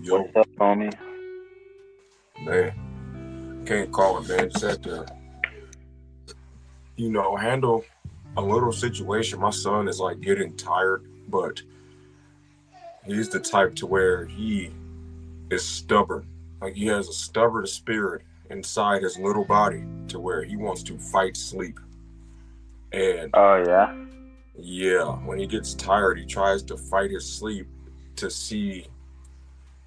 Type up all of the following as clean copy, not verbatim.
Yo, What's up, homie? man, can't call it, man. Just had to, handle a little situation. My son is like getting tired, but he's the type to where he is stubborn. Like he has a stubborn spirit inside his little body to where he wants to fight sleep. And Oh yeah. yeah, when he gets tired, he tries to fight his sleep to see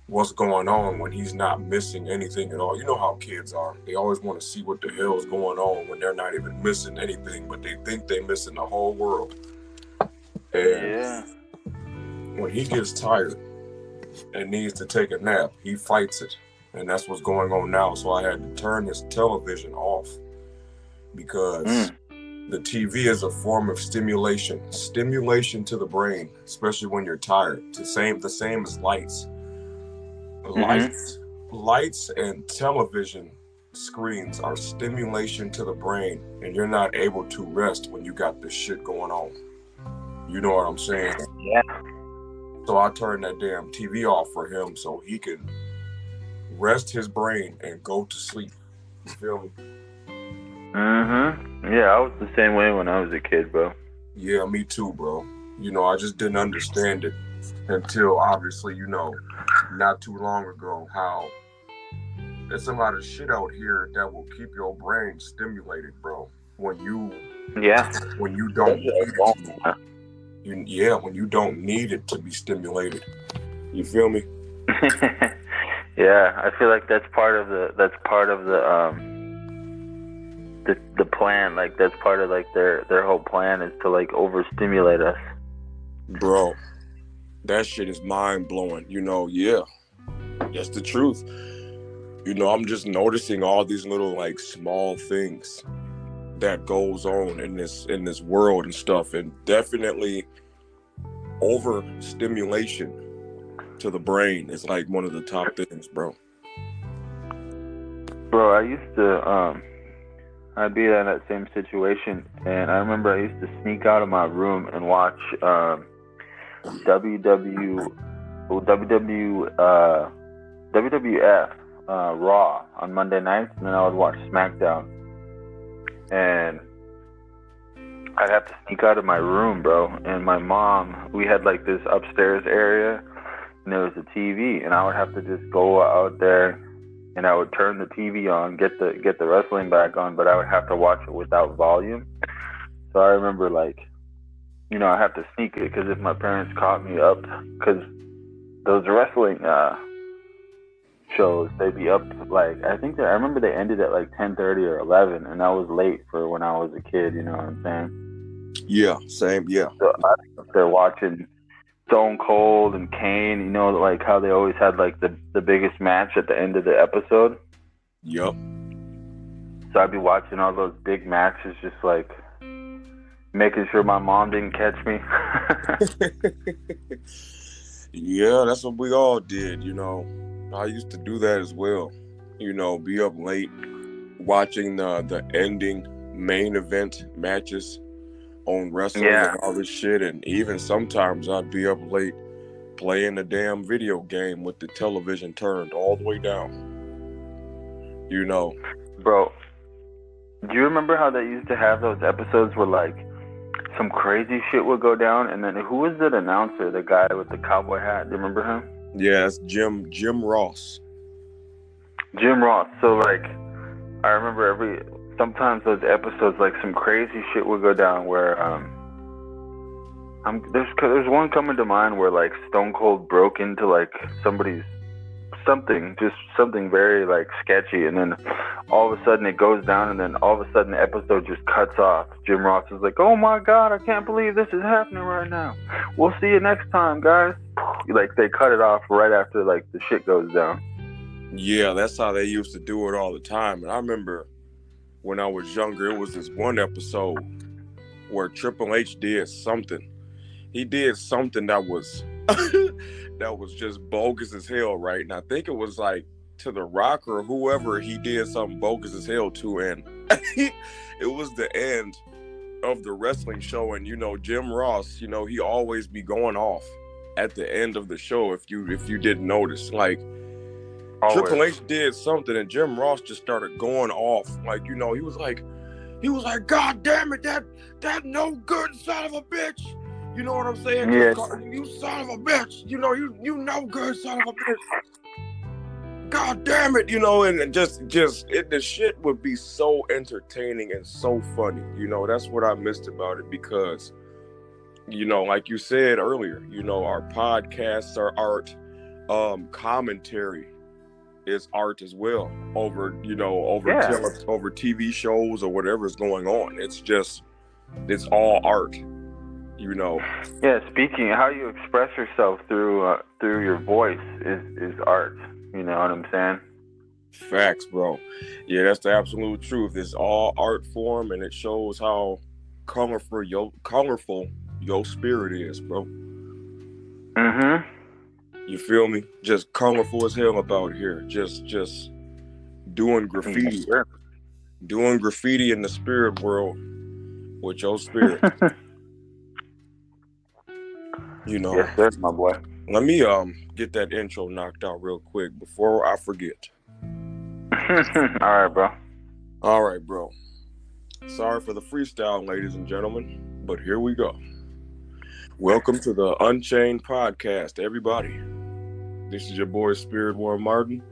what's going on when he's not missing anything at all. You know how kids are. They always want to see what the hell's going on when they're not even missing anything, but they think they're missing the whole world. And Yeah. when he gets tired and needs to take a nap, he fights it. And that's what's going on now. So I had to turn his television off because the TV is a form of stimulation to the brain, especially when you're tired. The same as lights. Lights and television screens are stimulation to the brain, and you're not able to rest when you got this shit going on. You know what I'm saying? Yeah. So I turned that damn TV off for him so he can rest his brain and go to sleep. You feel me? Yeah, I was the same way when I was a kid, bro. Yeah, me too, bro. I just didn't understand it until obviously, not too long ago, how there's a lot of shit out here that will keep your brain stimulated, bro. When you don't when you don't need it to be stimulated. You feel me? Yeah, I feel like that's part of the plan. Like that's part of like their whole plan is to like overstimulate us. Bro, that shit is mind blowing. Yeah, that's the truth. I'm just noticing all these little like small things that goes on in this world and stuff, and definitely overstimulation to the brain is like one of the top things, bro. Bro, I used to I'd be in that same situation, and I remember I used to sneak out of my room and watch WWF Raw on Monday nights, and then I would watch SmackDown. And I'd have to sneak out of my room, bro. And my mom, we had like this upstairs area, and there was a TV, and I would have to just go out there, and I would turn the TV on, get the wrestling back on, but I would have to watch it without volume. So I remember like, I have to sneak it because if my parents caught me up, because those wrestling shows, they'd be up like, I remember they ended at like 10:30 or 11, and that was late for when I was a kid. You know what I'm saying? Yeah, same. Yeah. So I was up there watching Stone Cold and Kane. Like how they always had like the biggest match at the end of the episode. Yep. So I'd be watching all those big matches, just like making sure my mom didn't catch me. Yeah, that's what we all did, I used to do that as well. Be up late watching the ending main event matches on wrestling and all this shit. And even sometimes I'd be up late playing a damn video game with the television turned all the way down. Bro, do you remember how they used to have those episodes where like some crazy shit would go down, and then who was that announcer, the guy with the cowboy hat? Do you remember him? Yeah, that's Jim Ross. Jim Ross. So like, I remember sometimes those episodes, like some crazy shit would go down where there's one coming to mind where like Stone Cold broke into like somebody's something very like sketchy, and then all of a sudden it goes down, and then all of a sudden the episode just cuts off. Jim Ross is like, "Oh my God, I can't believe this is happening right now. We'll see you next time, guys." Like they cut it off right after like the shit goes down. Yeah, that's how they used to do it all the time. And I remember when I was younger, it was this one episode where Triple H did something. He did something that was that was just bogus as hell, right? And I think it was like to The Rock or whoever he did something bogus as hell to, and it was the end of the wrestling show. And Jim Ross, he always be going off at the end of the show. If you didn't notice, like Always. Triple H did something, and Jim Ross just started going off. Like, you know, he was like, God damn it, that no good son of a bitch. You know what I'm saying? Yes. You son of a bitch. You know, you no good son of a bitch. God damn it, you know, and the shit would be so entertaining and so funny. You know, that's what I missed about it, because, you know, like you said earlier, you know, our podcasts are art, commentary is art as well, over TV shows or whatever's going on. It's all art, you know. Yeah, speaking, how you express yourself through your voice is art. You know what I'm saying? Facts, bro. Yeah, that's the absolute truth. It's all art form, and it shows how colorful your spirit is, bro. Mm-hmm. You feel me? Just colorful as hell about here. Just doing graffiti. Sure. Doing graffiti in the spirit world with your spirit. You know. Yes, sir, my boy. Let me get that intro knocked out real quick before I forget. All right, bro. Sorry for the freestyle, ladies and gentlemen, but here we go. Welcome to the Unchained podcast, everybody. This is your boy SpiritWar Martin,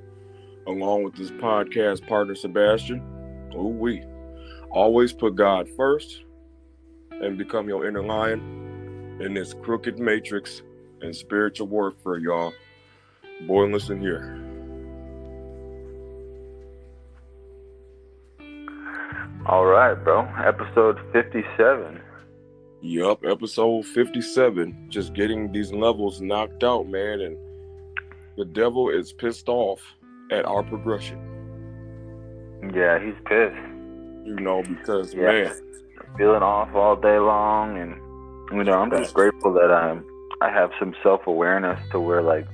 along with this podcast partner Sebastian. We always put God first and become your inner lion in this crooked matrix and spiritual warfare, y'all. Boy, listen here. All right, bro. Episode 57. Yup, episode 57. Just getting these levels knocked out, man, and the devil is pissed off at our progression. Yeah, he's pissed. You know, because, man, feeling off all day long, and, you know, I'm just grateful that I have some self-awareness to where, like,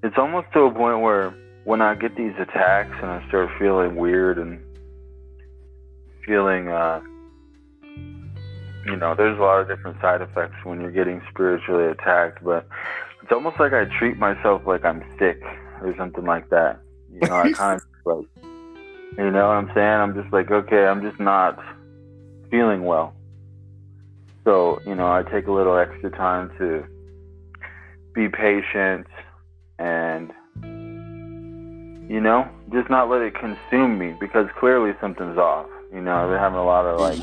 it's almost to a point where when I get these attacks and I start feeling weird and feeling, you know, there's a lot of different side effects when you're getting spiritually attacked, but it's almost like I treat myself like I'm sick or something like that. You know, I kind of like, you know what I'm saying? I'm just like, okay, I'm just not feeling well. So, you know, I take a little extra time to be patient and, you know, just not let it consume me, because clearly something's off. You know, I've been having a lot of, like,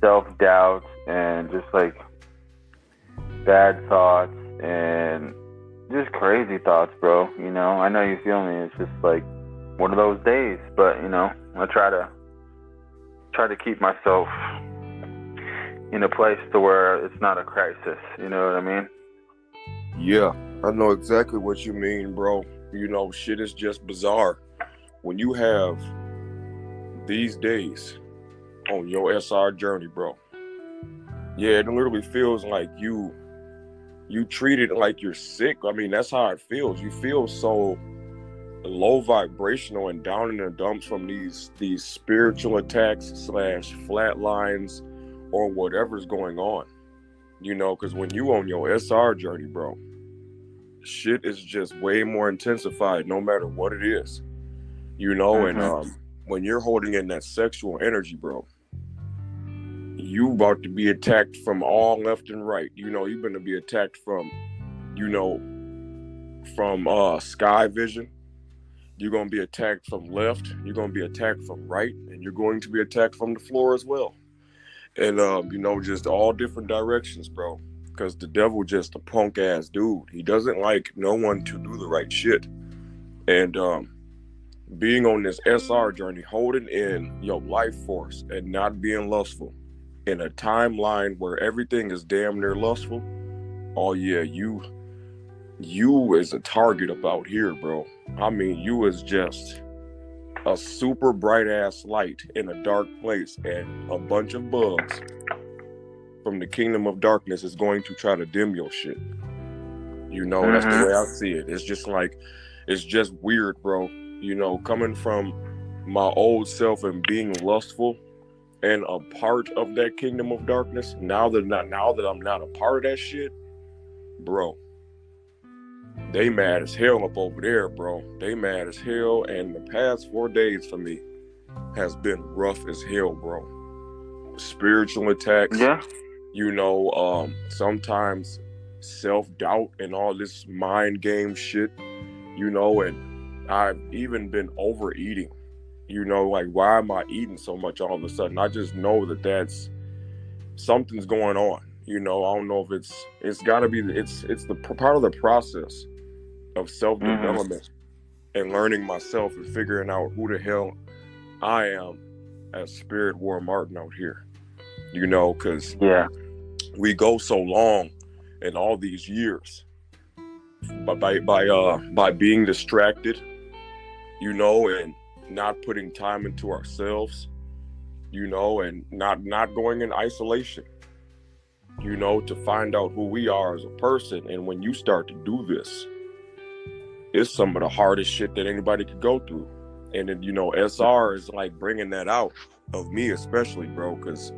self-doubt and just, like, bad thoughts and just crazy thoughts, bro. You know, I know you feel me. It's just, like, one of those days. But, you know, I try to keep myself in a place to where it's not a crisis. You know what I mean? Yeah, I know exactly what you mean, bro. You know, shit is just bizarre. When you have these days on your SR journey, bro, yeah, it literally feels like you treat it like you're sick. I mean, that's how it feels. You feel so low vibrational and down in the dumps from these spiritual attacks / flatlines or whatever's going on. You know, because when you on your SR journey, bro, shit is just way more intensified no matter what it is. You know, Mm-hmm. and when you're holding in that sexual energy, bro, you about to be attacked from all left and right. You know, you're going to be attacked from, you know, from sky vision. You're going to be attacked from left. You're going to be attacked from right. And you're going to be attacked from the floor as well. And, you know, just all different directions, bro. Because the devil just a punk ass dude. He doesn't like no one to do the right shit. And being on this SR journey, holding in your life force and not being lustful in a timeline where everything is damn near lustful. Oh yeah, you is a target about here, bro. I mean, you is just a super bright ass light in a dark place, and a bunch of bugs from the kingdom of darkness is going to try to dim your shit. You know, that's the way I see it. It's just like, it's just weird, bro. You know, coming from my old self and being lustful and a part of that kingdom of darkness, now that I'm not a part of that shit, bro, they mad as hell up over there, bro. They mad as hell, and the past 4 days for me has been rough as hell, bro. Spiritual attacks, Yeah. Sometimes self-doubt and all this mind game shit, and I've even been overeating. Like, why am I eating so much all of a sudden? I just know that's something's going on. I don't know if it's got to be, it's the part of the process of self-development and learning myself and figuring out who the hell I am as SpiritWar Martin out here. Because we go so long in all these years by being distracted, and not putting time into ourselves, and not going in isolation, to find out who we are as a person. And when you start to do this, it's some of the hardest shit that anybody could go through. And then, SR is like bringing that out of me, especially, bro, because,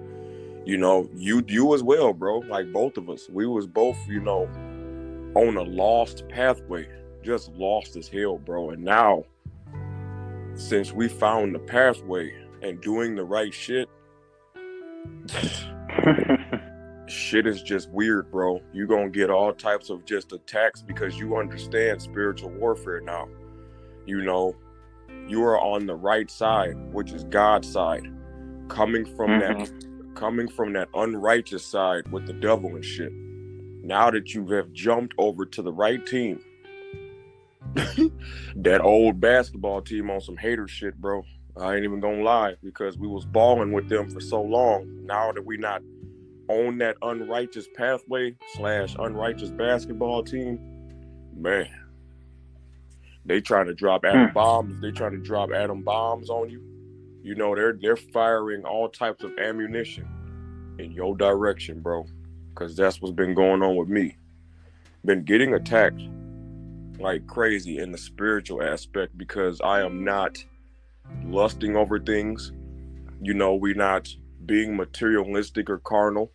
you as well, bro, like both of us, we was both, on a lost pathway, just lost as hell, bro. And now, since we found the pathway and doing the right shit, shit is just weird, bro. You gonna get all types of just attacks because you understand spiritual warfare now. You are on the right side, which is God's side, coming from that unrighteous side with the devil and shit. Now that you have jumped over to the right team, that old basketball team on some hater shit, bro. I ain't even gonna lie, because we was balling with them for so long. Now that we not on that unrighteous pathway / unrighteous basketball team, man, they trying to drop atom bombs. They trying to drop atom bombs on you. They're firing all types of ammunition in your direction, bro. Because that's what's been going on with me. Been getting attacked like crazy in the spiritual aspect because I am not lusting over things. We not being materialistic or carnal.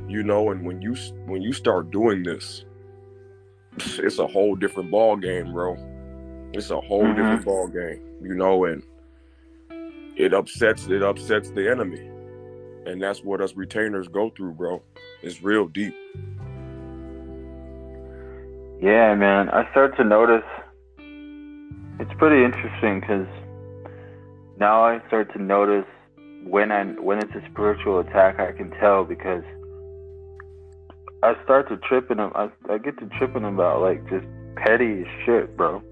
And when you start doing this, it's a whole different ball game, bro. It's a whole different ball game, and it upsets the enemy. And that's what us retainers go through, bro. It's real deep. Yeah, man. I start to notice it's pretty interesting because now I start to notice when it's a spiritual attack. I can tell because I start to tripping. I get to tripping about like just petty shit, bro.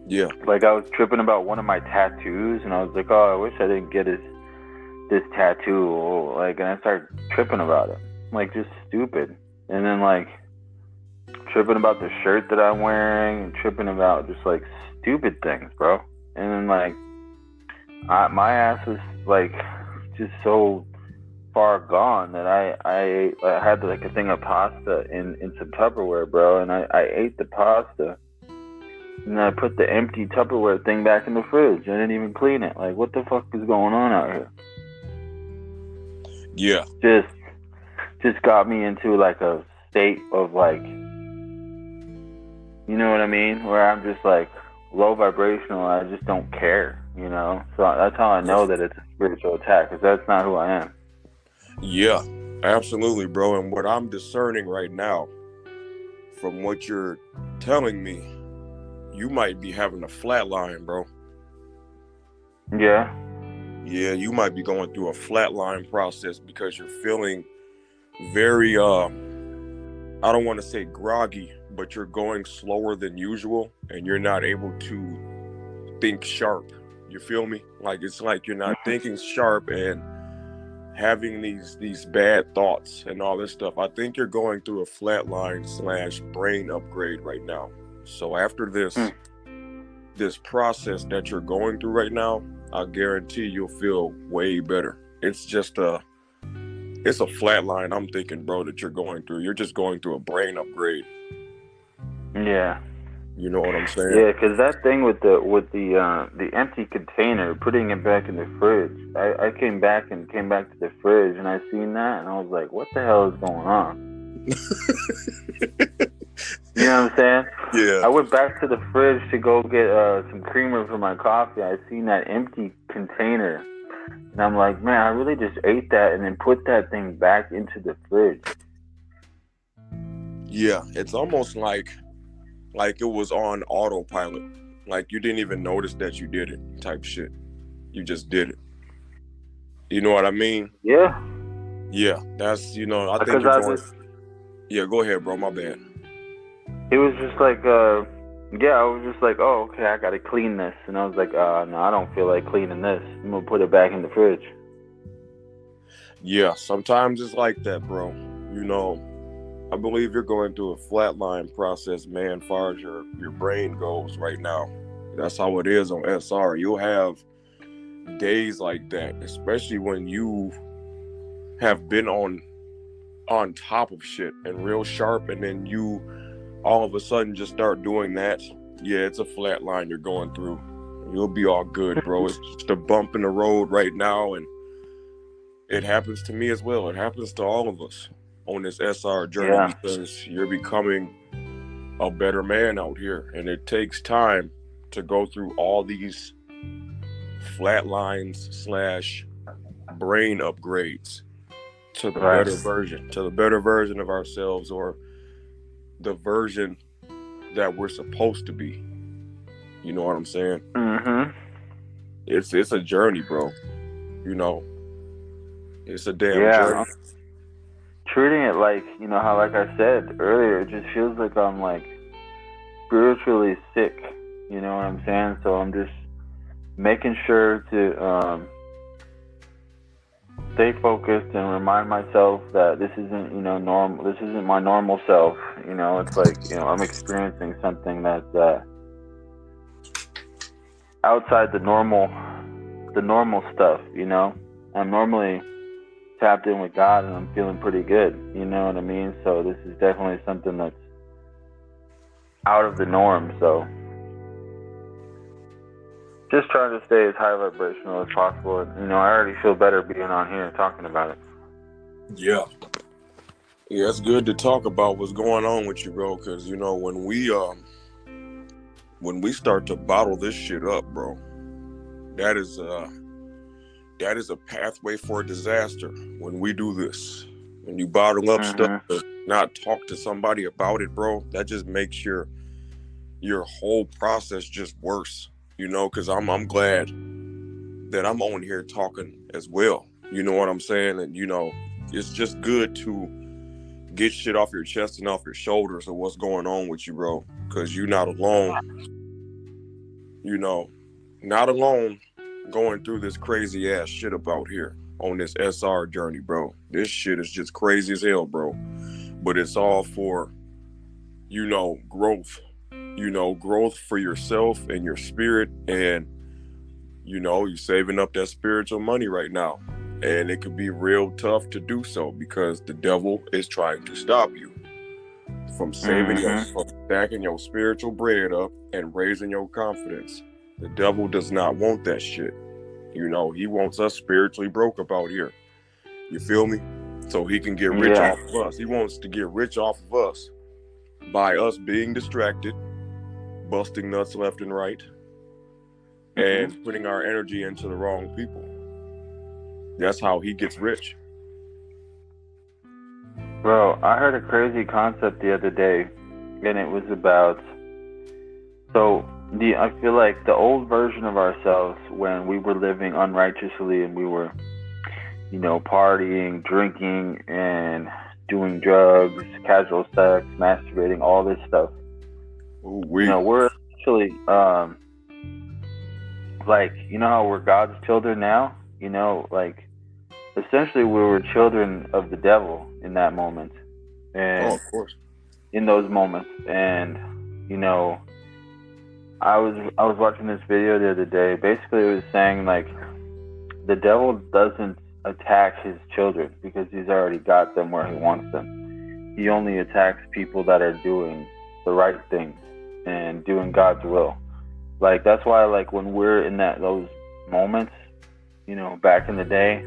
Yeah. Like I was tripping about one of my tattoos, and I was like, oh, I wish I didn't get this tattoo. Or, and I started tripping about it, like just stupid. And then like tripping about the shirt that I'm wearing, and tripping about just like stupid things, bro. And then like my ass is like just so far gone that I had like a thing of pasta in some Tupperware, bro, and I ate the pasta. And I put the empty Tupperware thing back in the fridge. I didn't even clean it. Like, what the fuck is going on out here? Yeah. Just got me into like a state of like, you know what I mean? Where I'm just like low vibrational. I just don't care, So that's how I know that it's a spiritual attack, because that's not who I am. Yeah, absolutely, bro. And what I'm discerning right now, from what you're telling me, you might be having a flatline, bro. Yeah. Yeah, you might be going through a flatline process because you're feeling very, I don't want to say groggy, but you're going slower than usual and you're not able to think sharp. You feel me? Like, it's like you're not thinking sharp and having these bad thoughts and all this stuff. I think you're going through a flatline / brain upgrade right now. So after this process that you're going through right now, I guarantee you'll feel way better. It's a flatline, I'm thinking, bro, that you're going through. You're just going through a brain upgrade. Yeah. You know what I'm saying? Yeah, because that thing with the empty container, putting it back in the fridge. I came back to the fridge, and I seen that, and I was like, "What the hell is going on?" You know what I'm saying? Yeah. I went back to the fridge to go get some creamer for my coffee. I seen that empty container, and I'm like, "Man, I really just ate that and then put that thing back into the fridge." Yeah. It's almost like it was on autopilot. Like you didn't even notice that you did it type shit. You just did it. You know what I mean? Yeah, Yeah. That's, I think because you're going. Yeah, go ahead, bro. My bad. it was just like, yeah, I was just like, oh, okay, I gotta clean this, and I was like, no, I don't feel like cleaning this. I'm gonna put it back in the fridge. Yeah, sometimes it's like that, bro. I believe you're going through a flatline process, man, as far as your brain goes right now. That's how it is on SR. You'll have days like that, especially when you have been on top of shit and real sharp, and then you all of a sudden just start doing that. Yeah, it's a flat line you're going through. You'll be all good, bro. It's just a bump in the road right now, and it happens to me as well. It happens to all of us on this SR journey, Yeah. because you're becoming a better man out here, and it takes time to go through all these flat lines / brain upgrades to the Right. better version of ourselves, or the version that we're supposed to be. You know what I'm saying? Mm-hmm. It's a journey, bro. It's a damn Yeah. journey. I'm treating it like, how, like I said earlier, it just feels like I'm like spiritually sick. You know what I'm saying? So I'm just making sure to stay focused and remind myself that this isn't, normal. This isn't my normal self. It's like, I'm experiencing something that's outside the normal stuff. I'm normally tapped in with God, and I'm feeling pretty good. You know what I mean? So this is definitely something that's out of the norm. So just trying to stay as high vibrational as possible. And, I already feel better being on here and talking about it. Yeah, it's good to talk about what's going on with you, bro. Because when we start to bottle this shit up, bro, that is a pathway for a disaster. When we do this, when you bottle up stuff, but not talk to somebody about it, bro, that just makes your whole process just worse. Because I'm glad that I'm on here talking as well. You know what I'm saying? And it's just good to get shit off your chest and off your shoulders of what's going on with you, bro. Because you're not alone. Not alone going through this crazy ass shit about here on this SR journey, bro. This shit is just crazy as hell, bro. But it's all for, growth. Growth for yourself and your spirit, and you're saving up that spiritual money right now. And it could be real tough to do so, because the devil is trying to stop you from saving from stacking your spiritual bread up and raising your confidence. The devil does not want that shit. He wants us spiritually broke about here. You feel me? So he can get rich off of us. He wants to get rich off of us by us being distracted, busting nuts left and right, and putting our energy into the wrong people. That's how he gets rich. Bro, I heard a crazy concept the other day, and it was about, I feel like the old version of ourselves, when we were living unrighteously and we were, partying, drinking, and doing drugs, casual sex, masturbating, all this stuff. We're actually, like, how we're God's children now? Essentially we were children of the devil in that moment. And of course. In those moments. And, I was watching this video the other day. Basically it was saying, like, the devil doesn't attack his children because he's already got them where he wants them. He only attacks people that are doing the right thing. and doing God's will. Like that's why, like when we're in those moments, you know, back in the day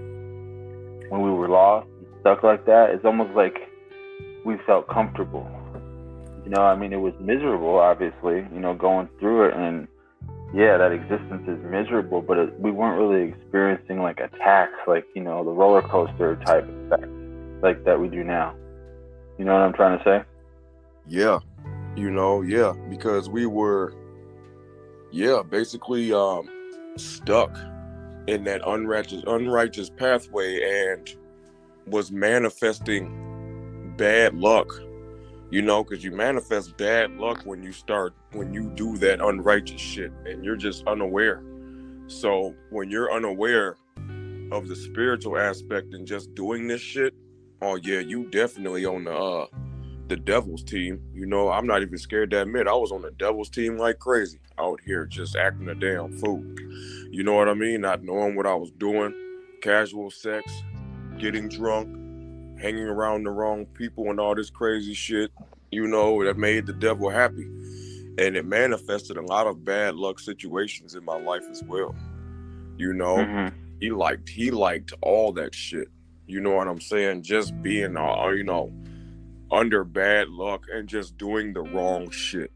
when we were lost and stuck like that, it's almost like we felt comfortable. You know, I mean, it was miserable, obviously, you know, going through it, and yeah, that existence is miserable, but we weren't really experiencing like attacks, like, you know, the roller coaster type effect, like that we do now. You know what I'm trying to say? Yeah, you know, yeah, because we were, basically stuck in that unrighteous pathway and was manifesting bad luck, you know, because you manifest bad luck when you do that unrighteous shit and you're just unaware. So when you're unaware of the spiritual aspect and just doing this shit, oh yeah, you definitely on the devil's team. You know, I'm not even scared to admit I was on the devil's team like crazy out here just acting a damn fool. You know what I mean? Not knowing what I was doing, casual sex, getting drunk, hanging around the wrong people and all this crazy shit, you know, that made the devil happy. And it manifested a lot of bad luck situations in my life as well. You know, Mm-hmm. he liked all that shit. You know what I'm saying? Just being, you know, under bad luck and just doing the wrong shit,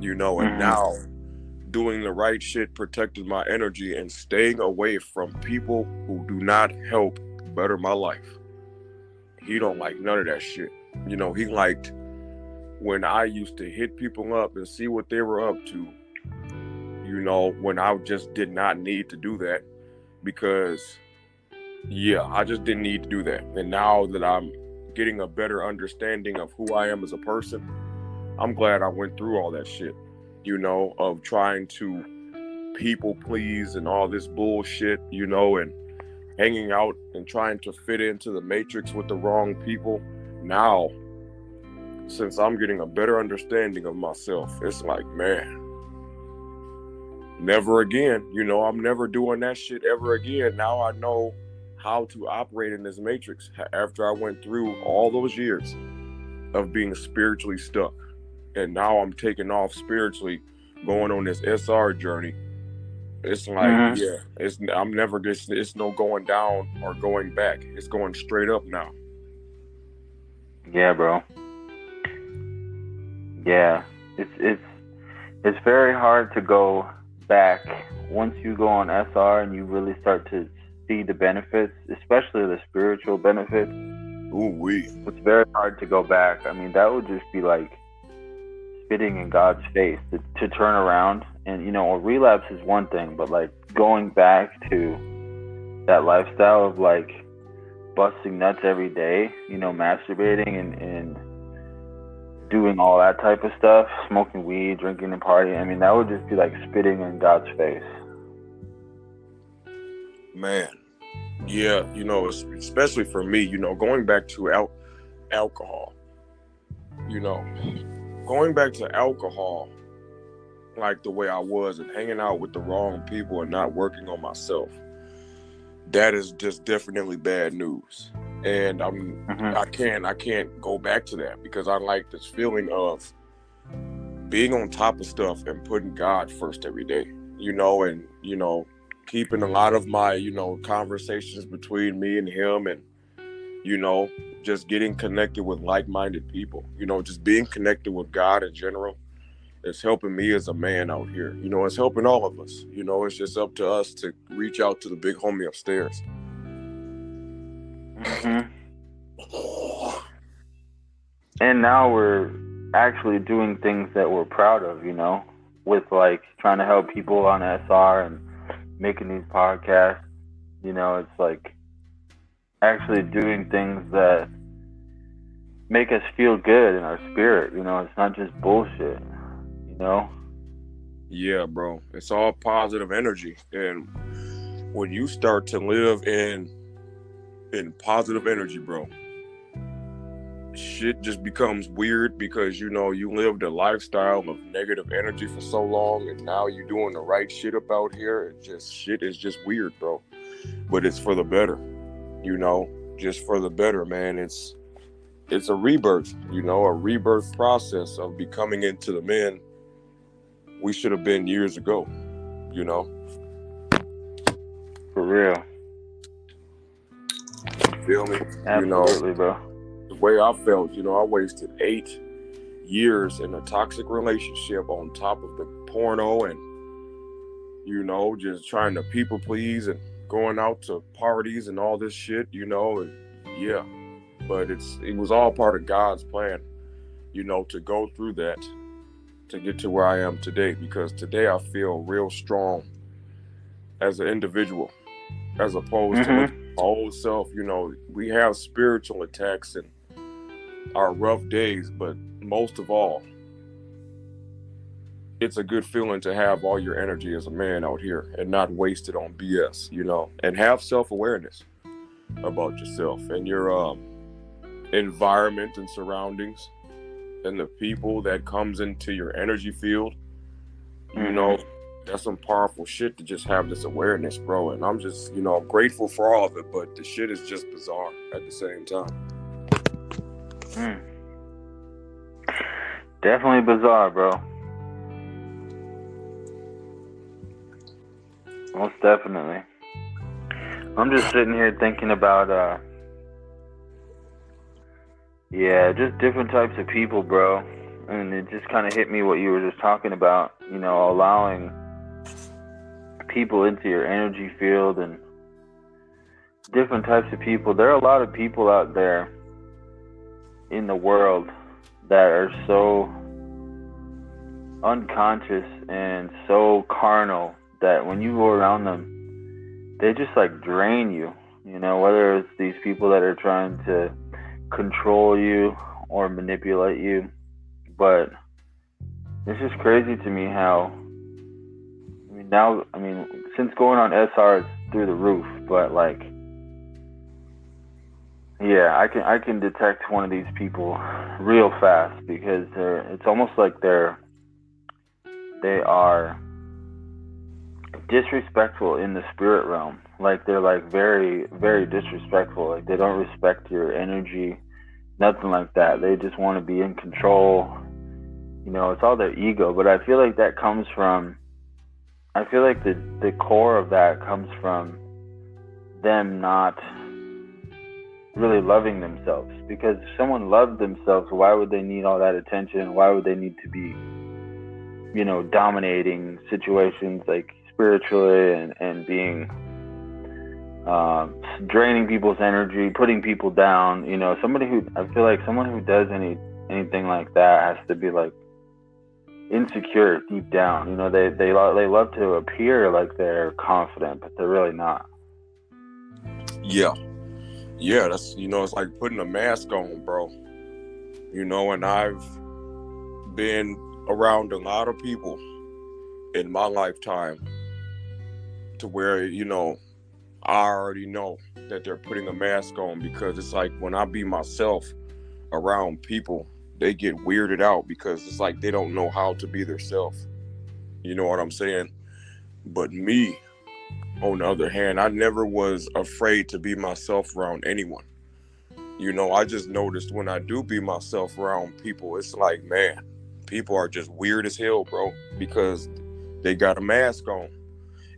you know, and now doing the right shit protected my energy and staying away from people who do not help better my life. He don't like none of that shit. You know, he liked when I used to hit people up and see what they were up to, you know, when I just did not need to do that because, yeah, I just didn't need to do that. And now that I'm getting a better understanding of who I am as a person, I'm glad I went through all that shit, you know, of trying to people please and all this bullshit, you know, and hanging out and trying to fit into the matrix with the wrong people. Now, since I'm getting a better understanding of myself, it's like, man, never again. You know, I'm never doing that shit ever again. Now I know how to operate in this matrix after I went through all those years of being spiritually stuck. And now I'm taking off spiritually, going on this SR journey. It's like, yeah, it's no going down or going back. It's going straight up now. Yeah, bro. Yeah, it's very hard to go back once you go on SR and you really start to see the benefits, especially the spiritual benefits. Ooh wee. It's very hard to go back. I mean, that would just be like spitting in God's face to turn around. And you know, a relapse is one thing, but like going back to that lifestyle of like busting nuts every day, you know, masturbating and doing all that type of stuff, smoking weed, drinking and partying. I mean, that would just be like spitting in God's face. Man, yeah, you know, especially for me, you know, going back to alcohol, you know, going back to alcohol, like the way I was and hanging out with the wrong people and not working on myself, that is just definitely bad news. And I can't go back to that because I like this feeling of being on top of stuff and putting God first every day, you know, and, you know, keeping a lot of my, you know, conversations between me and him and, you know, just getting connected with like-minded people, you know, just being connected with God in general. It's helping me as a man out here. You know, it's helping all of us. You know, it's just up to us to reach out to the big homie upstairs. And now we're actually doing things that we're proud of, you know, with like trying to help people on SR and making these podcasts. You know, it's like actually doing things that make us feel good in our spirit. You know, it's not just bullshit, you know? Yeah, bro. It's all positive energy. And when you start to live in positive energy, bro, shit just becomes weird because, you know, you lived a lifestyle of negative energy for so long and now you're doing the right shit up out here. Shit is just weird, bro. But it's for the better, you know, just for the better, man. It's a rebirth, you know, a rebirth process of becoming into the men we should have been years ago, you know? For real. Feel me? Absolutely, bro. The way I felt, I wasted 8 years in a toxic relationship on top of the porno and, just trying to people please and going out to parties and all this shit, and yeah. But it was all part of God's plan, to go through that, to get to where I am today, because today I feel real strong as an individual, as opposed to my old self. We have spiritual attacks and our rough days, but most of all, it's a good feeling to have all your energy as a man out here and not waste it on BS, and have self-awareness about yourself and your environment and surroundings and the people that comes into your energy field. That's some powerful shit to just have this awareness, bro. And I'm just, grateful for all of it, but the shit is just bizarre at the same time. Definitely bizarre, bro. Most definitely. I'm just sitting here thinking about, just different types of people, bro. And it just kind of hit me what you were just talking about, allowing people into your energy field and different types of people. There are a lot of people out there in the world that are so unconscious and so carnal that when you go around them, they just like drain you, whether it's these people that are trying to control you or manipulate you. But it's just crazy to me how, since going on SR, it's through the roof, but like, yeah, I can detect one of these people real fast, because it's almost like they are disrespectful in the spirit realm. Like, they're like very, very disrespectful. Like, they don't respect your energy, nothing like that. They just want to be in control. It's all their ego. But I feel like that comes from, the core of that comes from them not really loving themselves. Because if someone loved themselves, why would they need all that attention? Why would they need to be, dominating situations, like spiritually, and being draining people's energy, putting people down? I feel like someone who does anything like that has to be like insecure deep down. They love to appear like they're confident, but they're really not. Yeah, that's, it's like putting a mask on, bro. And I've been around a lot of people in my lifetime to where, I already know that they're putting a mask on, because it's like when I be myself around people, they get weirded out, because it's like they don't know how to be themselves. You know what I'm saying? But me, on the other hand, I never was afraid to be myself around anyone. I just noticed when I do be myself around people, it's like, man, people are just weird as hell, bro, because they got a mask on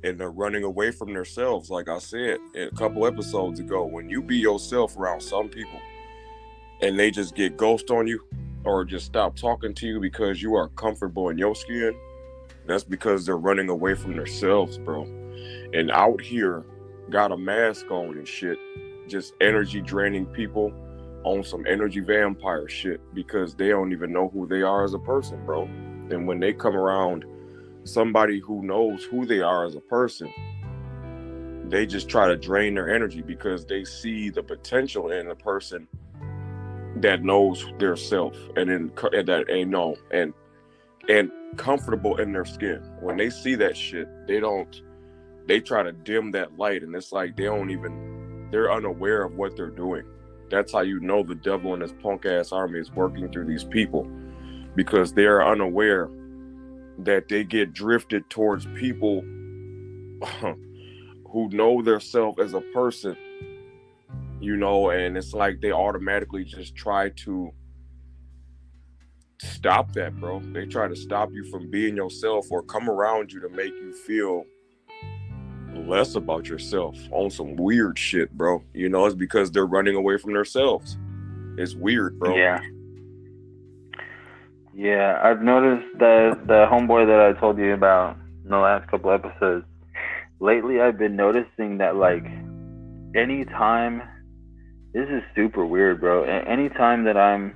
and they're running away from themselves. Like I said a couple episodes ago, when you be yourself around some people and they just get ghost on you or just stop talking to you because you are comfortable in your skin, that's because they're running away from themselves, bro. And out here, got a mask on and shit, just energy draining people on some energy vampire shit, because they don't even know who they are as a person, bro. And when they come around somebody who knows who they are as a person, they just try to drain their energy, because they see the potential in a person that knows their self and comfortable in their skin. When they see that shit, they try to dim that light, and it's like they're unaware of what they're doing. That's how you know the devil and his punk ass army is working through these people, because they're unaware that they get drifted towards people who know their self as a person, and it's like they automatically just try to stop that, bro. They try to stop you from being yourself or come around you to make you feel less about yourself on some weird shit, bro. You know, it's because they're running away from themselves. It's weird, bro. Yeah. Yeah, I've noticed the homeboy that I told you about in the last couple episodes. Lately, I've been noticing that, like, anytime, this is super weird, bro. Anytime that I'm,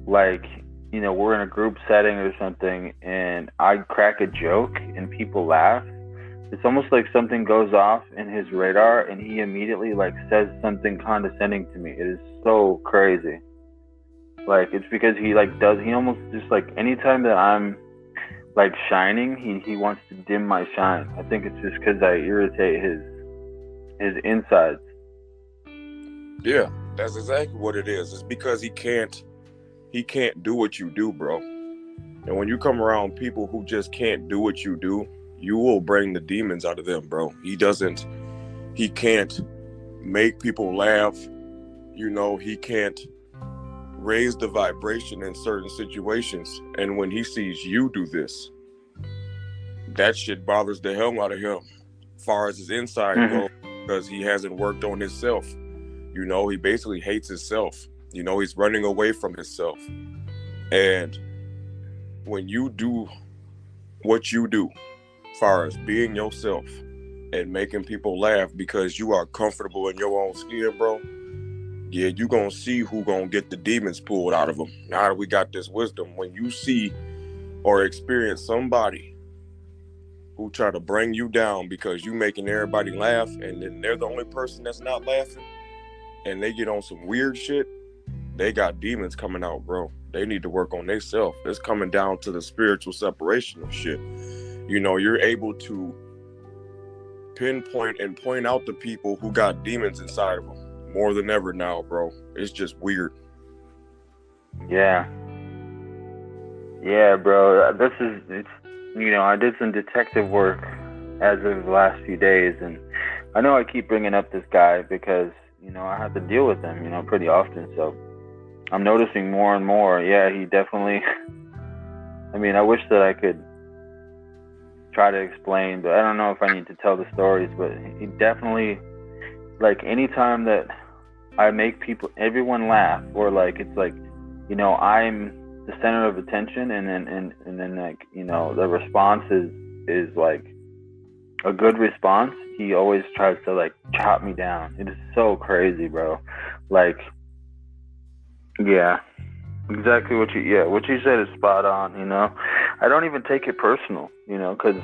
like, you know, we're in a group setting or something, and I crack a joke and people laugh, it's almost like something goes off in his radar, and he immediately, like, says something condescending to me. It is so crazy. Like, it's because he, like, he almost just, like, anytime that I'm, like, shining, he wants to dim my shine. I think it's just because I irritate his insides. Yeah, that's exactly what it is. It's because he can't do what you do, bro. And when you come around people who just can't do what you do, you will bring the demons out of them, bro. He can't make people laugh. You know, he can't raise the vibration in certain situations. And when he sees you do this, that shit bothers the hell out of him as far as his inside goes, because he hasn't worked on himself. You know, he basically hates himself. You know, he's running away from himself. And when you do what you do, as far as being yourself and making people laugh because you are comfortable in your own skin, bro, yeah, you gonna see who gonna get the demons pulled out of them. Now that we got this wisdom, when you see or experience somebody who try to bring you down because you making everybody laugh, and then they're the only person that's not laughing, and they get on some weird shit, they got demons coming out, bro. They need to work on themselves. It's coming down to the spiritual separation of shit. You know, you're able to pinpoint and point out the people who got demons inside of them more than ever now, bro. It's just weird. Yeah. Yeah, bro. It's you know, I did some detective work as of the last few days, and I know I keep bringing up this guy because, you know, I have to deal with him, you know, pretty often. So I'm noticing more and more. Yeah, he definitely, I mean, I wish that I could try to explain, but I don't know if I need to tell the stories, but he definitely, like, anytime that I make everyone laugh, or like, it's like, you know, I'm the center of attention, and then like, you know, the response is like a good response, he always tries to, like, chop me down. It is so crazy, bro. Like, yeah, exactly what you said is spot on, you know. I don't even take it personal, you know, because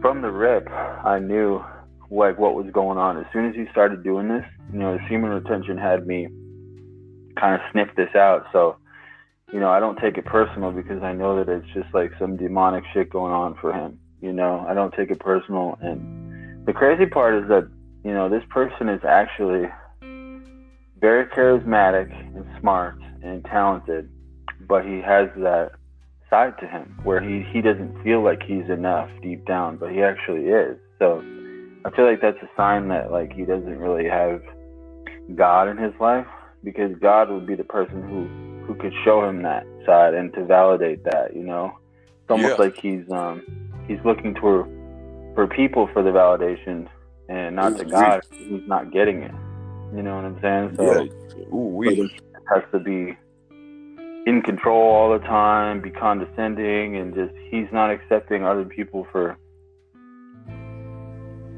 from the rip, I knew, like, what was going on. As soon as he started doing this, you know, the semen retention had me kind of sniff this out. So, you know, I don't take it personal because I know that it's just like some demonic shit going on for him. You know, I don't take it personal. And the crazy part is that, you know, this person is actually very charismatic and smart and talented, but he has that side to him where he doesn't feel like he's enough deep down, but he actually is. So I feel like that's a sign that, like, he doesn't really have God in his life, because God would be the person who could show him that side and to validate that, you know. It's almost like he's looking for people for the validation and not to God. He's not getting it. You know what I'm saying? So he has to be in control all the time, be condescending, and just, he's not accepting other people for,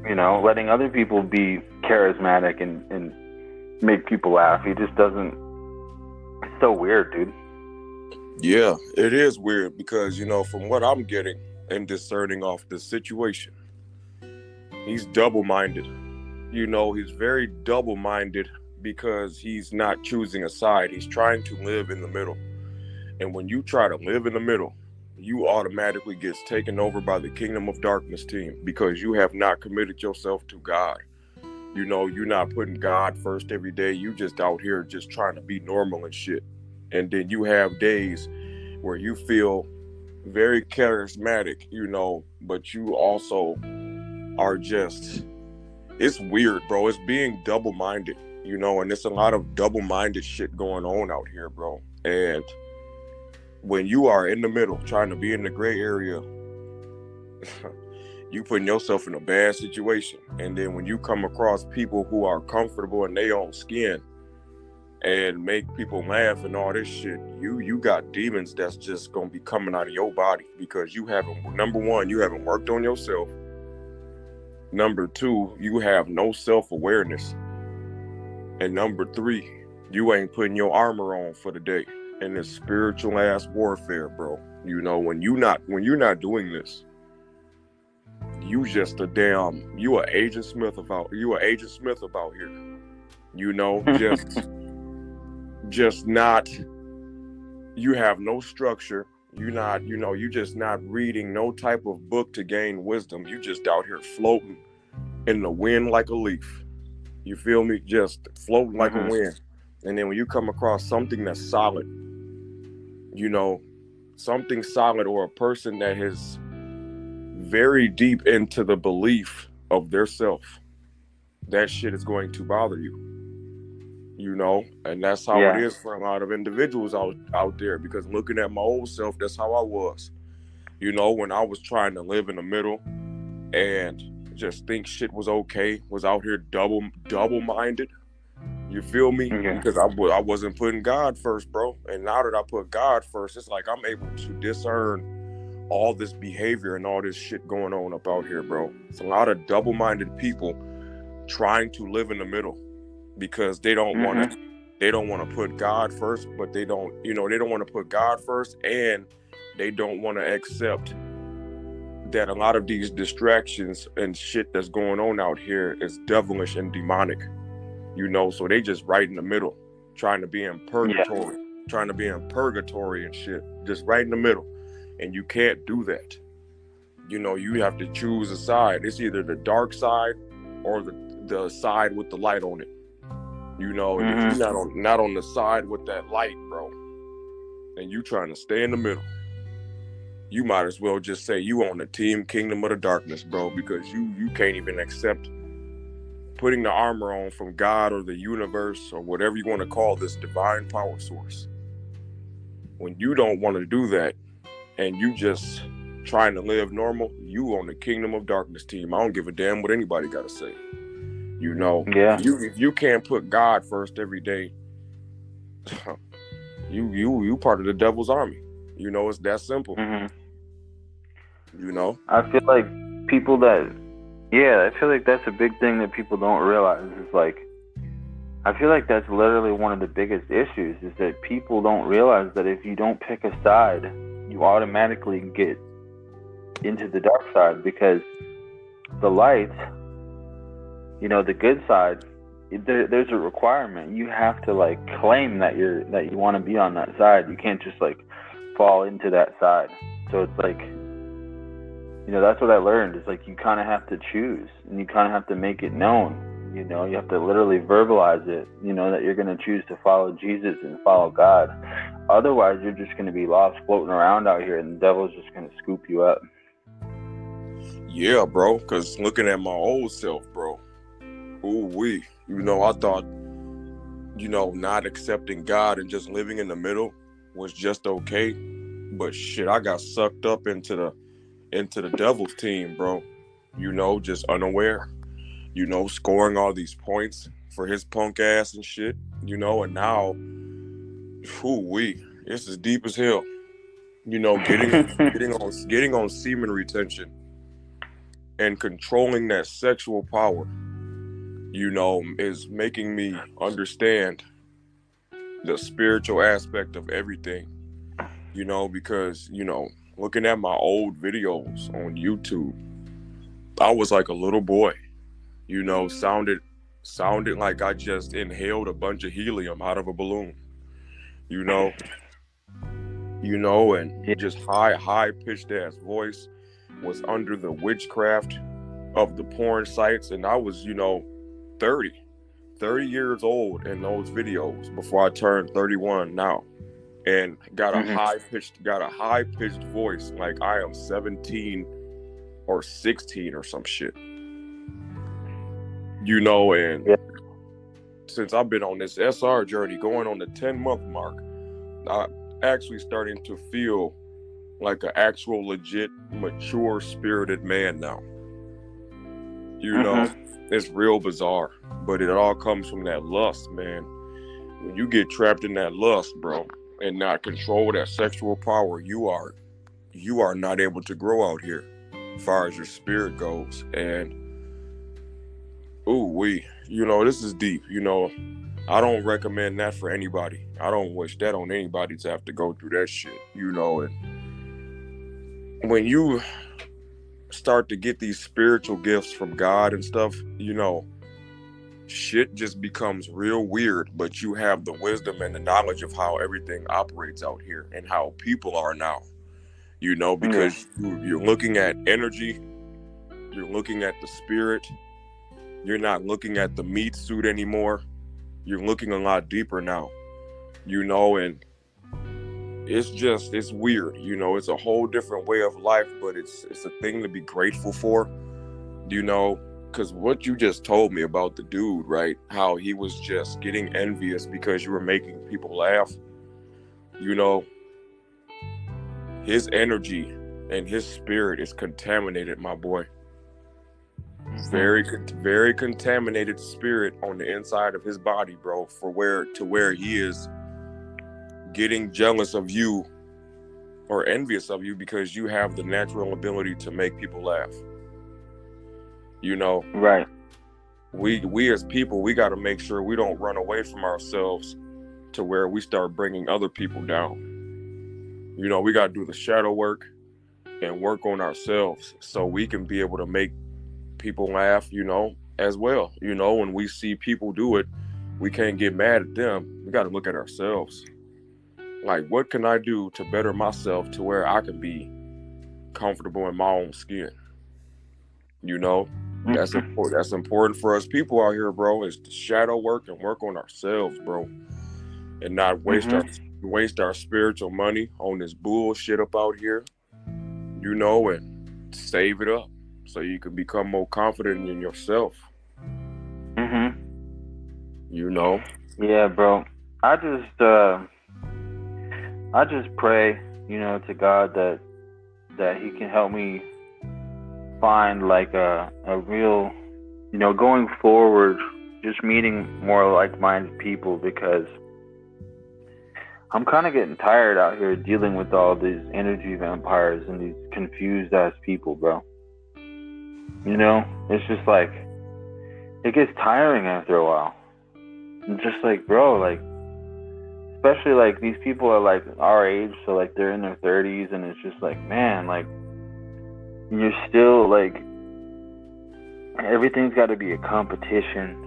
you know, letting other people be charismatic and make people laugh. He just doesn't. It's so weird, dude. Yeah, it is weird because, you know, from what I'm getting and discerning off the situation, he's double-minded. You know, he's very double-minded because he's not choosing a side. He's trying to live in the middle. And when you try to live in the middle, you automatically get taken over by the Kingdom of Darkness team because you have not committed yourself to God. You know, you're not putting God first every day. You just out here just trying to be normal and shit. And then you have days where you feel very charismatic, you know, but you also are just, it's weird, bro. It's being double-minded, you know, and there's a lot of double-minded shit going on out here, bro. And when you are in the middle, trying to be in the gray area, you putting yourself in a bad situation. And then when you come across people who are comfortable in their own skin and make people laugh and all this shit, you got demons that's just gonna be coming out of your body because you haven't, number one, you haven't worked on yourself. Number two, you have no self-awareness. And number three, you ain't putting your armor on for the day. And it's spiritual ass warfare, bro. You know, when you're not doing this, you just a damn, you a Agent Smith about here. You know, just not, you have no structure. You're not, you know, you just not reading no type of book to gain wisdom. You just out here floating in the wind like a leaf. You feel me? Just floating like a wind. And then when you come across something that's solid, you know, something solid, or a person that is very deep into the belief of their self, that shit is going to bother you. You know, and that's how it is for a lot of individuals out there, because looking at my old self, that's how I was. You know, when I was trying to live in the middle and just think shit was okay, was out here double-minded. You feel me? Because I wasn't putting God first, bro. And now that I put God first, it's like I'm able to discern all this behavior and all this shit going on up out here, bro. It's a lot of double-minded people trying to live in the middle because they don't want to put God first, but they don't want to put God first, and they don't want to accept that a lot of these distractions and shit that's going on out here is devilish and demonic. You know, so they just right in the middle, trying to be in purgatory, and shit, just right in the middle. And you can't do that. You know, you have to choose a side. It's either the dark side or the side with the light on it. You know, and if you're not on the side with that light, bro, and you trying to stay in the middle, you might as well just say you on the team Kingdom of the Darkness, bro, because you can't even accept putting the armor on from God or the universe or whatever you want to call this divine power source. When you don't want to do that and you just trying to live normal, you on the Kingdom of Darkness team. I don't give a damn what anybody got to say. You know, if you can't put God first every day, you part of the devil's army. You know, it's that simple. You know, I feel like people that, I feel like that's a big thing that people don't realize. Is like, I feel like that's literally one of the biggest issues, is that people don't realize that if you don't pick a side, you automatically get into the dark side, because the light, you know, the good side, there's a requirement. You have to like claim that you want to be on that side. You can't just like fall into that side. So it's like, you know, that's what I learned. Is like you kind of have to choose, and you kind of have to make it known. You know, you have to literally verbalize it. You know, that you're going to choose to follow Jesus and follow God. Otherwise, you're just going to be lost floating around out here, and the devil's just going to scoop you up. Yeah, bro. Because looking at my old self, bro. You know, I thought, you know, not accepting God and just living in the middle was just okay. But shit, I got sucked up into the devil's team, bro. You know, just unaware. You know, scoring all these points for his punk ass and shit. You know, and now, it's as deep as hell. You know, getting on semen retention and controlling that sexual power, you know, is making me understand the spiritual aspect of everything. You know, because, you know, looking at my old videos on YouTube, I was like a little boy, you know, sounded like I just inhaled a bunch of helium out of a balloon, you know, and just high pitched ass voice, was under the witchcraft of the porn sites. And I was, you know, 30 years old in those videos before I turned 31 now. And got a high pitched voice like I am 17 or 16 or some shit. You know, and since I've been on this SR journey, going on the 10-month mark, actually starting to feel like an actual legit mature spirited man now. You know, it's real bizarre, but it all comes from that lust, man. When you get trapped in that lust, bro, and not control that sexual power, you are not able to grow out here as far as your spirit goes. And this is deep. I don't recommend that for anybody. I don't wish that on anybody to have to go through that shit, and when you start to get these spiritual gifts from God and stuff, shit just becomes real weird, but you have the wisdom and the knowledge of how everything operates out here and how people are now, because you're looking at energy, you're looking at the spirit, you're not looking at the meat suit anymore, you're looking a lot deeper now, and it's weird, it's a whole different way of life, but it's a thing to be grateful for, because what you just told me about the dude, right? How he was just getting envious because you were making people laugh. His energy and his spirit is contaminated, my boy. Very, very contaminated spirit on the inside of his body, bro, to where he is getting jealous of you or envious of you because you have the natural ability to make people laugh. Right. We as people, we got to make sure we don't run away from ourselves to where we start bringing other people down. We got to do the shadow work and work on ourselves so we can be able to make people laugh, as well. When we see people do it, we can't get mad at them. We got to look at ourselves. Like, what can I do to better myself to where I can be comfortable in my own skin? That's important. That's important for us people out here, bro, is to shadow work and work on ourselves, bro, and not waste our spiritual money on this bullshit up out here, and save it up so you can become more confident in yourself. Yeah, bro. I just pray, to God that He can help me find like a real, going forward, just meeting more like-minded people, because I'm kind of getting tired out here dealing with all these energy vampires and these confused ass people, bro. It's just like, it gets tiring after a while. I'm just like, bro, especially these people are our age, so they're in their 30s, and it's just man, you're still everything's got to be a competition.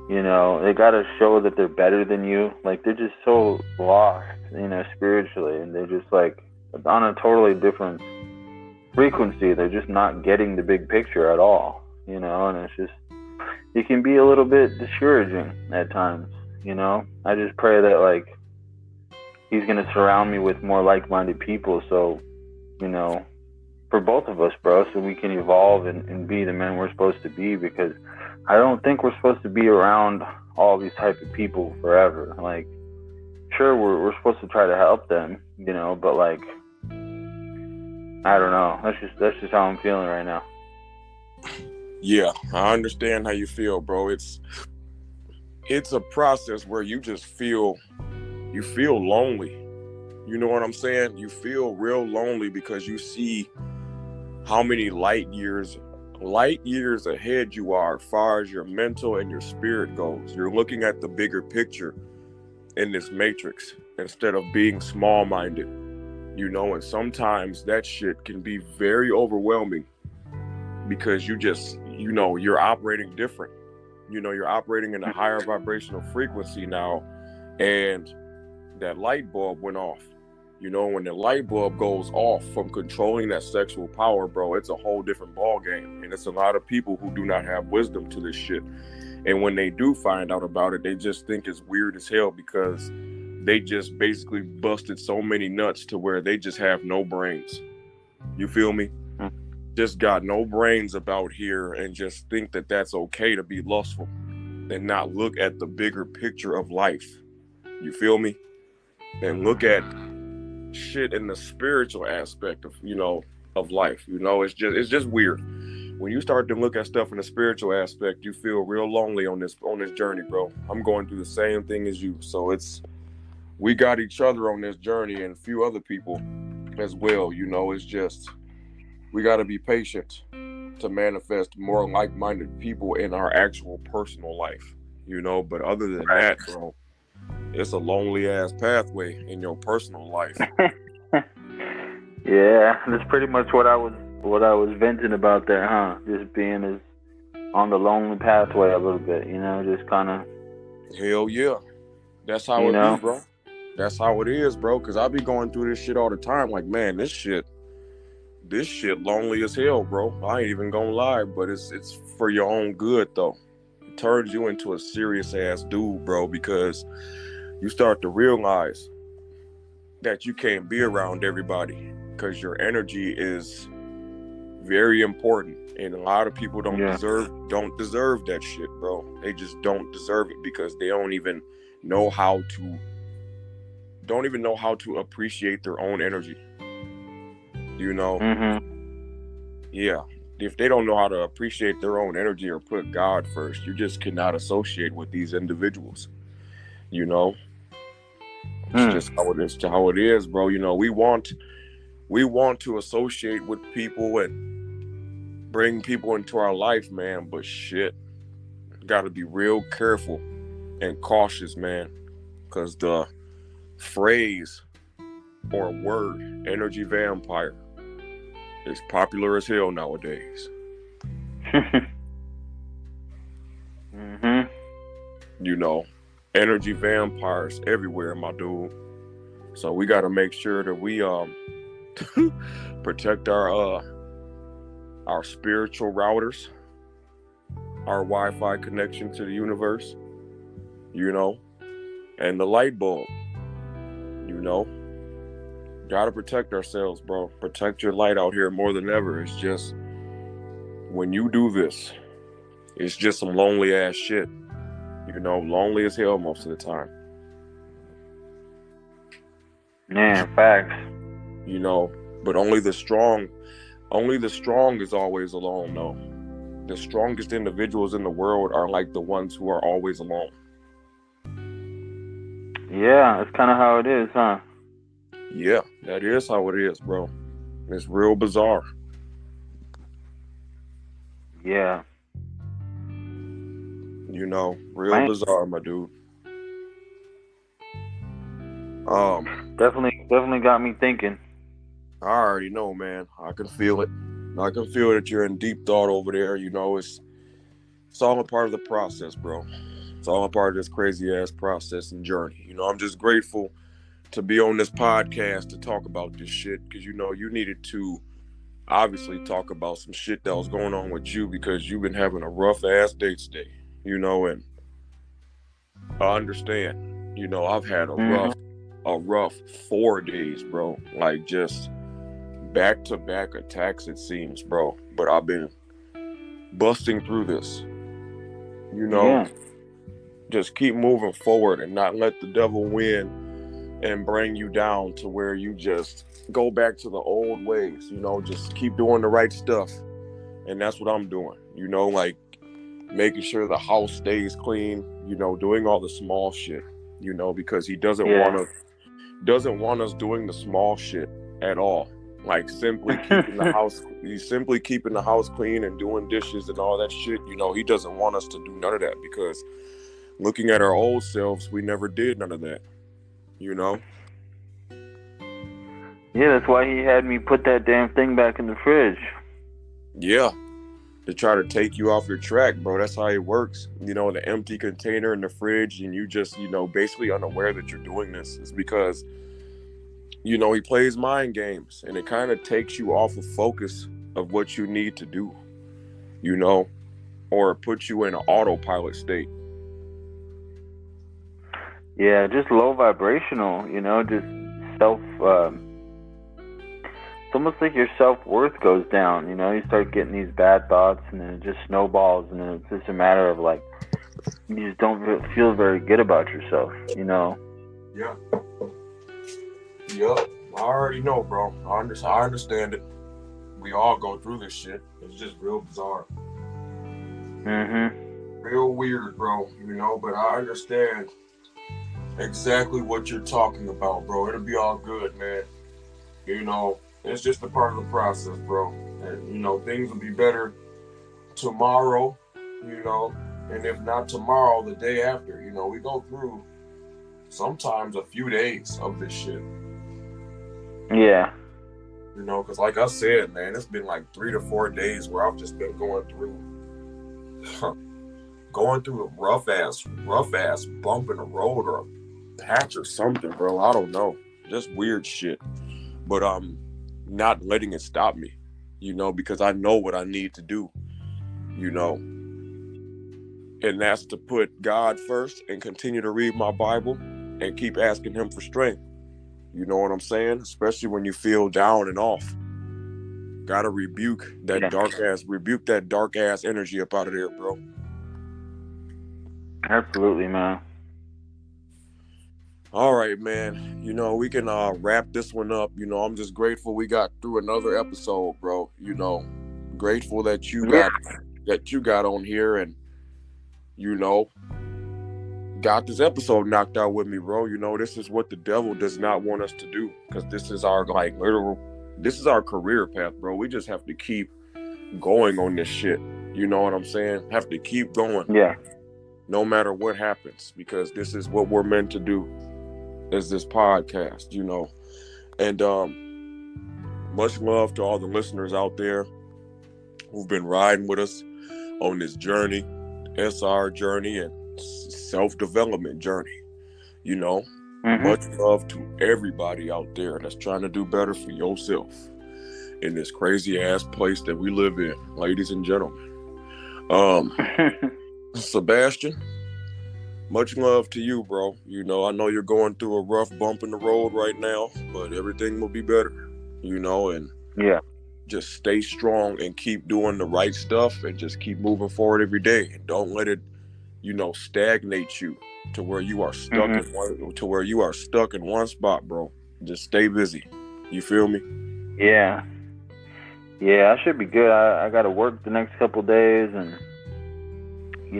They got to show that they're better than you. They're just so lost, spiritually, and they're just on a totally different frequency. They're just not getting the big picture at all, and it's just, it can be a little bit discouraging at times. I just pray that He's gonna surround me with more like-minded people, so for both of us, bro, so we can evolve and be the men we're supposed to be, because I don't think we're supposed to be around all these type of people forever. Sure, we're supposed to try to help them, but I don't know. That's just how I'm feeling right now. Yeah, I understand how you feel, bro. It's a process where you just feel lonely. You know what I'm saying? You feel real lonely because you see how many light years ahead you are as far as your mental and your spirit goes. You're looking at the bigger picture in this matrix instead of being small-minded. And sometimes that shit can be very overwhelming because you just, you're operating different. You're operating in a higher vibrational frequency now, and that light bulb went off. When the light bulb goes off from controlling that sexual power, bro, it's a whole different ball game. And it's a lot of people who do not have wisdom to this shit. And when they do find out about it, they just think it's weird as hell because they just basically busted so many nuts to where they just have no brains. You feel me? Just got no brains about here and just think that that's okay to be lustful and not look at the bigger picture of life. You feel me? and look at shit in the spiritual aspect of, of life. It's just weird. When you start to look at stuff in the spiritual aspect, you feel real lonely on this journey, bro. I'm going through the same thing as you. So we got each other on this journey and a few other people as well. It's just we got to be patient to manifest more like-minded people in our actual personal life, but other than that, bro, it's a lonely ass pathway in your personal life. Yeah, that's pretty much what I was venting about there, huh? Just being on the lonely pathway a little bit, just kind of. Hell yeah, that's how it be, bro. That's how it is, bro. Cause I be going through this shit all the time. Like, man, this shit lonely as hell, bro. I ain't even gonna lie, but it's for your own good though. It turns you into a serious ass dude, bro, because you start to realize that you can't be around everybody because your energy is very important, and a lot of people don't deserve that shit, bro. They just don't deserve it because they don't even know how to appreciate their own energy. Yeah, if they don't know how to appreciate their own energy or put God first, you just cannot associate with these individuals. It's just how it is, bro. We want to associate with people and bring people into our life, man, but shit, got to be real careful and cautious, man, because the phrase or word energy vampire is popular as hell nowadays. Energy vampires everywhere, my dude. So we got to make sure that we protect our spiritual routers, our Wi-Fi connection to the universe, and the light bulb. Gotta protect ourselves, bro. Protect your light out here more than ever. It's just, when you do this, it's just some lonely ass shit. Lonely as hell most of the time. Yeah, facts. But only the strong is always alone, though. The strongest individuals in the world are like the ones who are always alone. Yeah, that's kind of how it is, huh? Yeah, that is how it is, bro. It's real bizarre. Yeah. Real bizarre, my dude. Definitely got me thinking. I already know, man. I can feel it. I can feel that you're in deep thought over there. It's all a part of the process, bro. It's all a part of this crazy ass process and journey. I'm just grateful to be on this podcast to talk about this shit, because you needed to obviously talk about some shit that was going on with you, because you've been having a rough ass day today, and I understand. I've had a rough 4 days, bro. Like, just back-to-back attacks, it seems, bro. But I've been busting through this. Just keep moving forward and not let the devil win and bring you down to where you just go back to the old ways. Just keep doing the right stuff. And that's what I'm doing. Like making sure the house stays clean, doing all the small shit, because he doesn't want us doing the small shit at all. Like simply keeping the house clean and doing dishes and all that shit. He doesn't want us to do none of that, because looking at our old selves, we never did none of that. Yeah, that's why he had me put that damn thing back in the fridge. Yeah, to try to take you off your track, bro. That's how it works. The empty container in the fridge, and you just, basically unaware that you're doing this. It's because, he plays mind games, and it kind of takes you off of focus of what you need to do, or it puts you in an autopilot state. Yeah, just low vibrational, just it's almost like your self-worth goes down, you start getting these bad thoughts, and then it just snowballs, and then it's just a matter of, like, you just don't feel very good about yourself, Yeah. Yup. I already know, bro. I understand it. We all go through this shit. It's just real bizarre. Real weird, bro. But I understand exactly what you're talking about, bro. It'll be all good, man. It's just a part of the process, bro. And, things will be better tomorrow, and if not tomorrow, the day after. We go through sometimes a few days of this shit. Yeah. Because like I said, man, it's been like 3 to 4 days where I've just been going through a rough ass bump in the road or a patch or something, bro. I don't know. Just weird shit. But I'm not letting it stop me, because I know what I need to do, and that's to put God first and continue to read my Bible and keep asking him for strength. You know what I'm saying? Especially when you feel down and off. Gotta rebuke that dark ass energy up out of there, bro. Absolutely, man. All right, man. We can wrap this one up. I'm just grateful we got through another episode, bro. Grateful that you got on here and got this episode knocked out with me, bro. This is what the devil does not want us to do, because this is our this is our career path, bro. We just have to keep going on this shit. You know what I'm saying? Have to keep going. Yeah. No matter what happens, because this is what we're meant to do, is this podcast, And much love to all the listeners out there who've been riding with us on this journey, SR journey and self-development journey. Much love to everybody out there that's trying to do better for yourself in this crazy ass place that we live in, ladies and gentlemen. Sebastian, much love to you, bro. I know you're going through a rough bump in the road right now, but everything will be better, and yeah, just stay strong and keep doing the right stuff and just keep moving forward every day. And don't let it, stagnate you to where you are stuck in one spot, bro. Just stay busy. You feel me? Yeah. Yeah, I should be good. I got to work the next couple days, and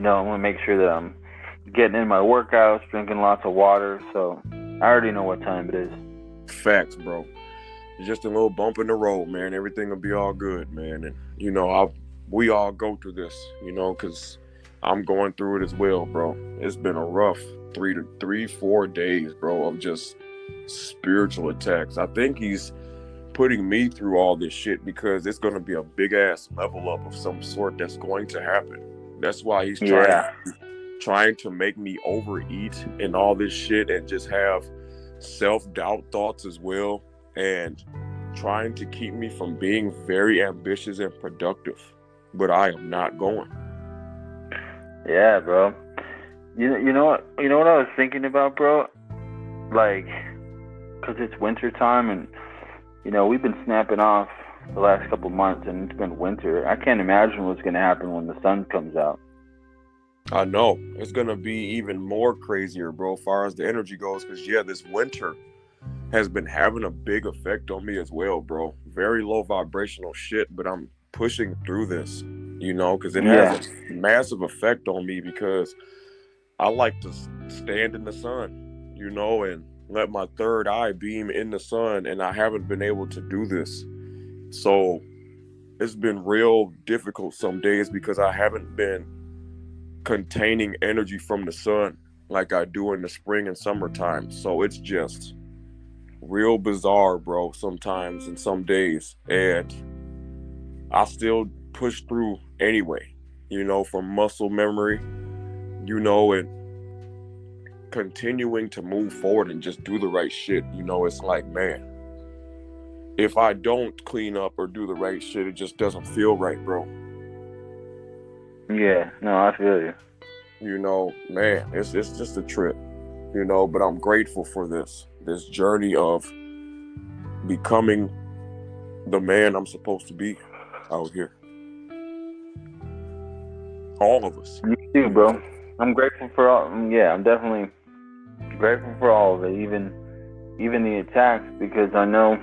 I want to make sure that I'm getting in my workouts, drinking lots of water. So I already know what time it is. Facts, bro. It's just a little bump in the road, man. Everything will be all good, man. And we all go through this, because I'm going through it as well, bro. It's been a rough 4 days, bro, of just spiritual attacks. I think he's putting me through all this shit because it's going to be a big ass level up of some sort that's going to happen. That's why he's trying to make me overeat and all this shit and just have self-doubt thoughts as well, and trying to keep me from being very ambitious and productive. But I am not going. Yeah, bro. You know what I was thinking about, bro? Like, because it's winter time, and we've been snapping off the last couple months, and it's been winter. I can't imagine what's going to happen when the sun comes out. I know. It's going to be even more crazier, bro, as far as the energy goes, because this winter has been having a big effect on me as well, bro. Very low vibrational shit, but I'm pushing through this, because it has a massive effect on me, because I like to stand in the sun, and let my third eye beam in the sun, and I haven't been able to do this. So it's been real difficult some days because I haven't been containing energy from the sun like I do in the spring and summertime. So it's just real bizarre, bro, sometimes and some days. And I still push through anyway, from muscle memory, and continuing to move forward and just do the right shit. It's like, man, if I don't clean up or do the right shit, it just doesn't feel right, bro. Yeah, no, I feel you. Man, it's just a trip, but I'm grateful for this journey of becoming the man I'm supposed to be out here. All of us. Me too, bro. I'm grateful for all. Yeah, I'm definitely grateful for all of it. Even even the attacks, because I know,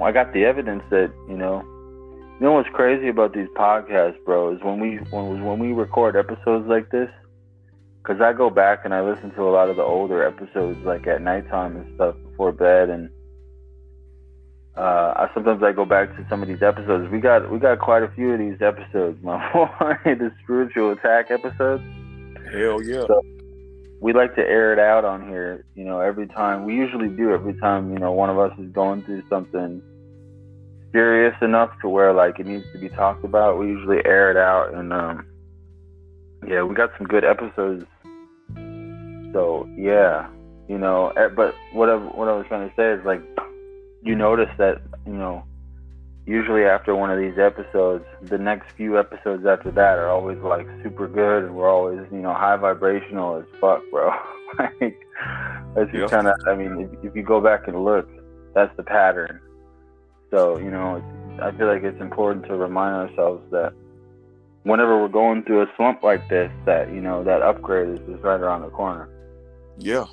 I got the evidence that, what's crazy about these podcasts, bro, is when we record episodes like this, because I go back and I listen to a lot of the older episodes, like at nighttime and stuff before bed, and sometimes I go back to some of these episodes. We got quite a few of these episodes, my boy. The spiritual attack episodes. Hell yeah. So we like to air it out on here, every time. We usually do every time, one of us is going through something serious enough to where like it needs to be talked about. We usually air it out, and yeah, we got some good episodes. So yeah, but what I was trying to say is, like, you notice that, usually after one of these episodes, the next few episodes after that are always like super good, and we're always, high vibrational as fuck, bro. Like, that's just kind of, I mean, if you go back and look, that's the pattern. So, I feel like it's important to remind ourselves that whenever we're going through a slump like this, that, that upgrade is just right around the corner. Yeah,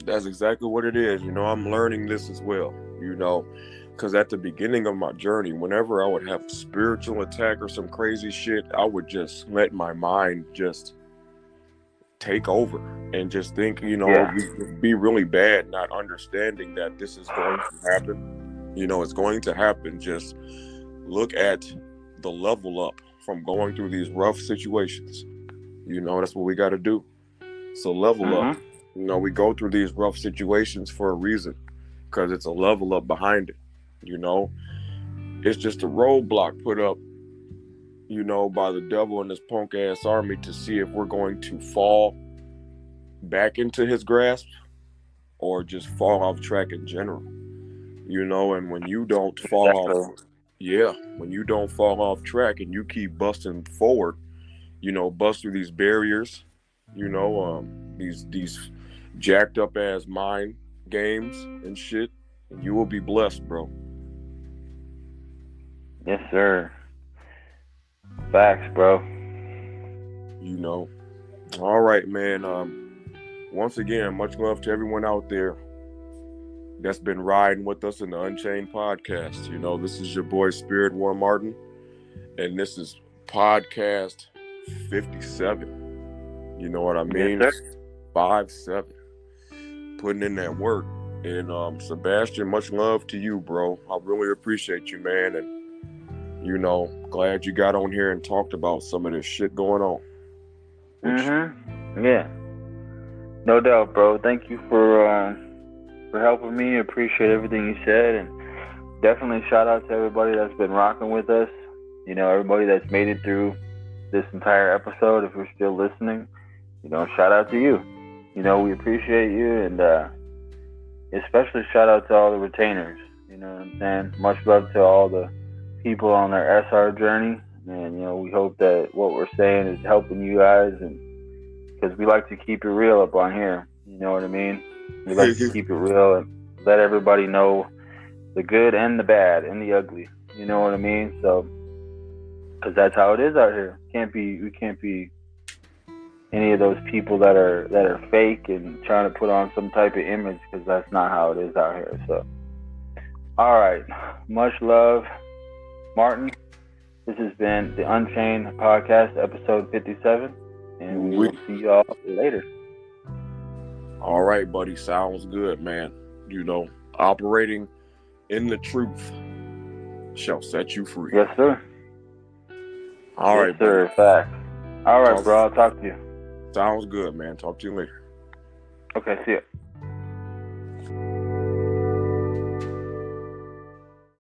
that's exactly what it is. I'm learning this as well, because at the beginning of my journey, whenever I would have a spiritual attack or some crazy shit, I would just let my mind just take over and just think, be really bad, not understanding that this is going to happen. It's going to happen. Just look at the level up from going through these rough situations. That's what we got to do. So level up. We go through these rough situations for a reason, because it's a level up behind it. It's just a roadblock put up, by the devil and his punk ass army to see if we're going to fall back into his grasp or just fall off track in general. And when you don't fall off, when you don't fall off track and you keep busting forward, bust through these barriers, these jacked up ass mind games and shit, and you will be blessed, bro. Yes, sir. Facts, bro. All right, man. Once again, much love to everyone out there that's been riding with us in the Unchained podcast. This is your boy SpiritWar Martin, and this is podcast 57. You know what I mean? Yes, sir. 57. Putting in that work. And Sebastian, much love to you, bro. I really appreciate you, man. And glad you got on here and talked about some of this shit going on. Yeah. No doubt, bro. Thank you for helping me. Appreciate everything you said, and definitely shout out to everybody that's been rocking with us. Everybody that's made it through this entire episode. If you're still listening, shout out to you. We appreciate you, and especially shout out to all the retainers. You know what I'm saying? Much love to all the people on their SR journey, and we hope that what we're saying is helping you guys, and because we like to keep it real up on here. You know what I mean? We like to keep it real and let everybody know the good and the bad and the ugly. You know what I mean? So, because that's how it is out here. We can't be any of those people that are fake and trying to put on some type of image, because that's not how it is out here. So, all right, much love, Martin. This has been the Unchained podcast, episode 57, and we will see y'all later. All right, buddy. Sounds good, man. Operating in the truth shall set you free. Yes, sir. All right, sir. Fact. All right, bro. I'll talk to you. Sounds good, man. Talk to you later. Okay, see ya.